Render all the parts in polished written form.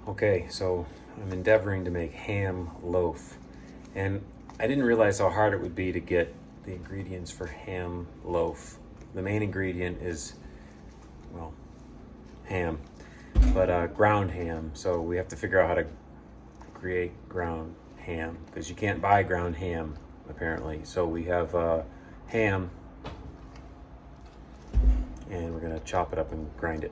Okay, so I'm endeavoring to make ham loaf, and I didn't realize how hard it would be to get the ingredients for ham loaf. The main ingredient is, well, ham, but ground ham. So we have to figure out how to create ground ham because you can't buy ground ham apparently. So we have ham, and we're gonna chop it up and grind it.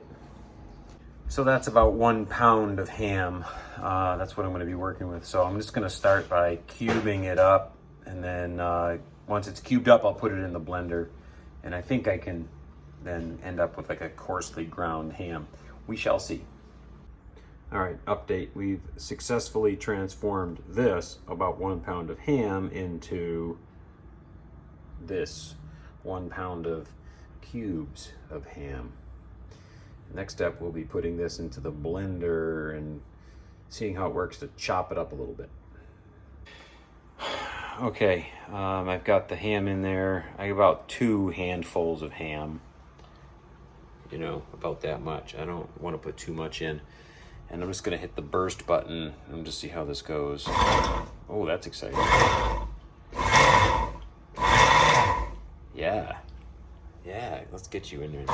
So that's about 1 pound of ham. That's what I'm going to be working with. So I'm just going to start by cubing it up, and then once it's cubed up, I'll put it in the blender, and I think I can then end up with like a coarsely ground ham. We shall see. All right, update. We've successfully transformed this, about 1 pound of ham, into this 1 pound of cubes of ham. Next step, we'll be putting this into the blender and seeing how it works to chop it up a little bit. Okay, I've got the ham in there. I have about 2 handfuls of ham. You know, about that much. I don't want to put too much in. And I'm just gonna hit the burst button and just see how this goes. Oh, that's exciting. Yeah, let's get you in there.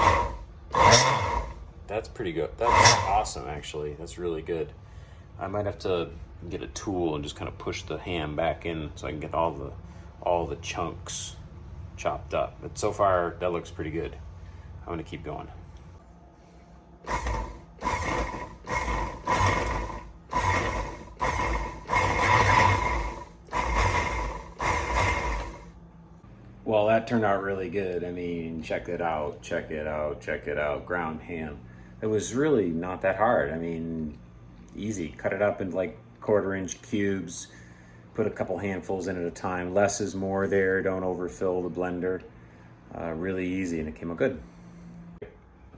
That's pretty good. That's awesome, actually. That's really good. I might have to get a tool and just kind of push the ham back in so I can get all the chunks chopped up. But so far, that looks pretty good. I'm gonna keep going. Well, that turned out really good. I mean, check it out, check it out, check it out. Ground ham. It was really not that hard. I mean, easy. Cut it up in like 1/4-inch cubes. Put a couple handfuls in at a time. Less is more there. Don't overfill the blender. Really easy, and it came out good.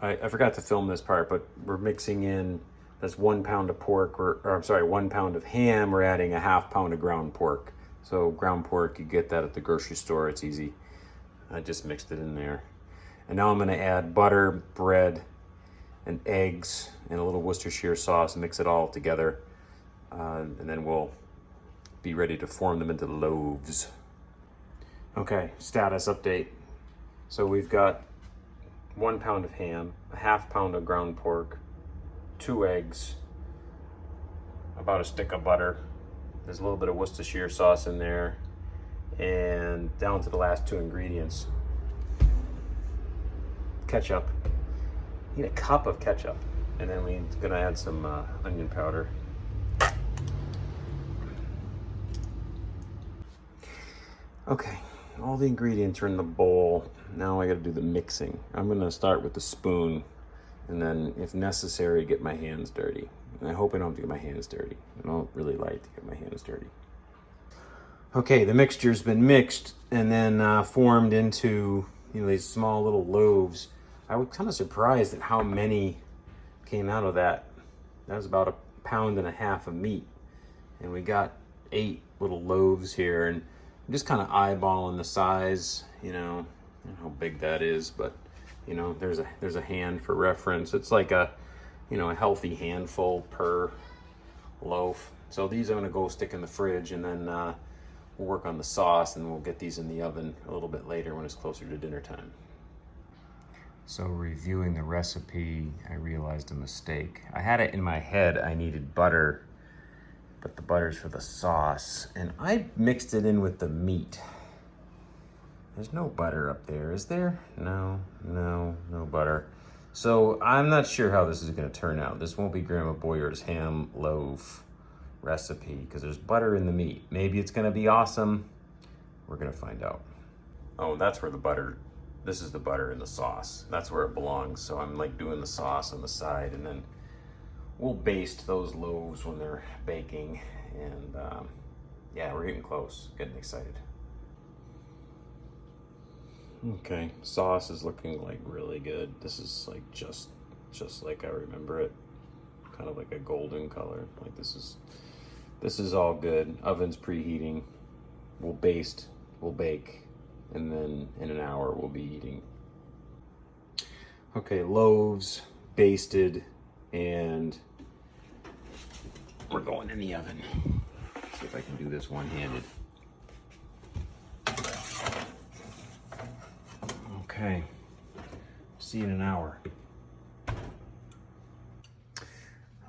I forgot to film this part, but we're mixing in, that's 1 pound of pork, or I'm sorry, 1 pound of ham. We're adding a 1/2 pound of ground pork. So ground pork, you get that at the grocery store. It's easy. I just mixed it in there. And now I'm gonna add butter, bread, and eggs, and a little Worcestershire sauce, and mix it all together. And then we'll be ready to form them into loaves. Okay, status update. So we've got 1 pound of ham, a 1/2 pound of ground pork, 2 eggs, about a stick of butter. There's a little bit of Worcestershire sauce in there, and down to the last 2 ingredients. Ketchup. You need a cup of ketchup, and then we're gonna add some onion powder. Okay, all the ingredients are in the bowl. Now I gotta do the mixing. I'm gonna start with the spoon, and then if necessary, get my hands dirty. And I hope I don't have to get my hands dirty. I don't really like to get my hands dirty. Okay, the mixture's been mixed and then formed into, you know, these small little loaves. I was kind of surprised at how many came out of that. That was about 1.5 pounds of meat. And we got 8 little loaves here, and I'm just kind of eyeballing the size, you know how big that is, but you know, there's a hand for reference. It's like a, you know, a healthy handful per loaf. So these I'm gonna go stick in the fridge, and then we'll work on the sauce, and we'll get these in the oven a little bit later when it's closer to dinner time. So reviewing the recipe, I realized a mistake. I had it in my head I needed butter, but the butter's for the sauce, and I mixed it in with the meat. There's no butter up there, is there? No butter. So I'm not sure how this is gonna turn out. This won't be Grandma Boyer's ham loaf recipe because there's butter in the meat. Maybe it's gonna be awesome. We're gonna find out. Oh, that's where the butter, this is the butter in the sauce. That's where it belongs. So I'm like doing the sauce on the side, and then we'll baste those loaves when they're baking. And yeah, we're getting close, getting excited. Okay, sauce is looking like really good. This is like just like I remember it. Kind of like a golden color. Like this is all good. Oven's preheating. We'll baste, we'll bake, and then in an hour we'll be eating. Okay, loaves basted and we're going in the oven. See if I can do this one-handed. Okay, see you in an hour.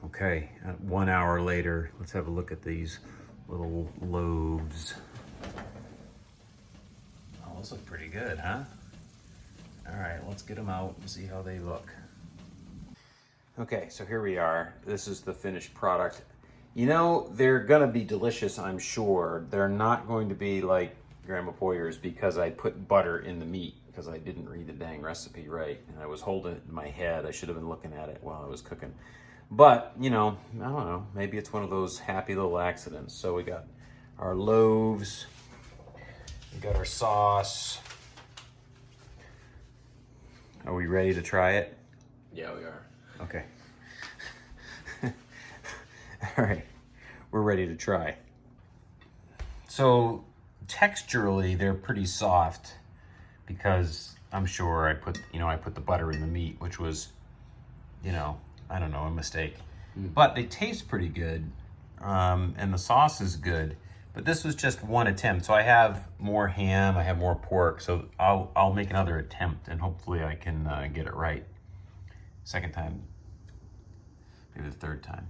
Okay, 1 hour later, let's have a look at these little loaves. Oh, those look pretty good, huh? All right, let's get them out and see how they look. Okay, so here we are. This is the finished product. You know, they're gonna be delicious, I'm sure. They're not going to be like Grandma Poyer's because I put butter in the meat because I didn't read the dang recipe right. And I was holding it in my head. I should have been looking at it while I was cooking. But, you know, I don't know. Maybe it's one of those happy little accidents. So we got our loaves. We got our sauce. Are we ready to try it? Yeah, we are. Okay. All right, we're ready to try. So texturally, they're pretty soft because I'm sure I put the butter in the meat, which was, I don't know, a mistake. But they taste pretty good, and the sauce is good. But this was just one attempt. So I have more ham, I have more pork. So I'll make another attempt, and hopefully I can get it right. Second time, maybe the third time.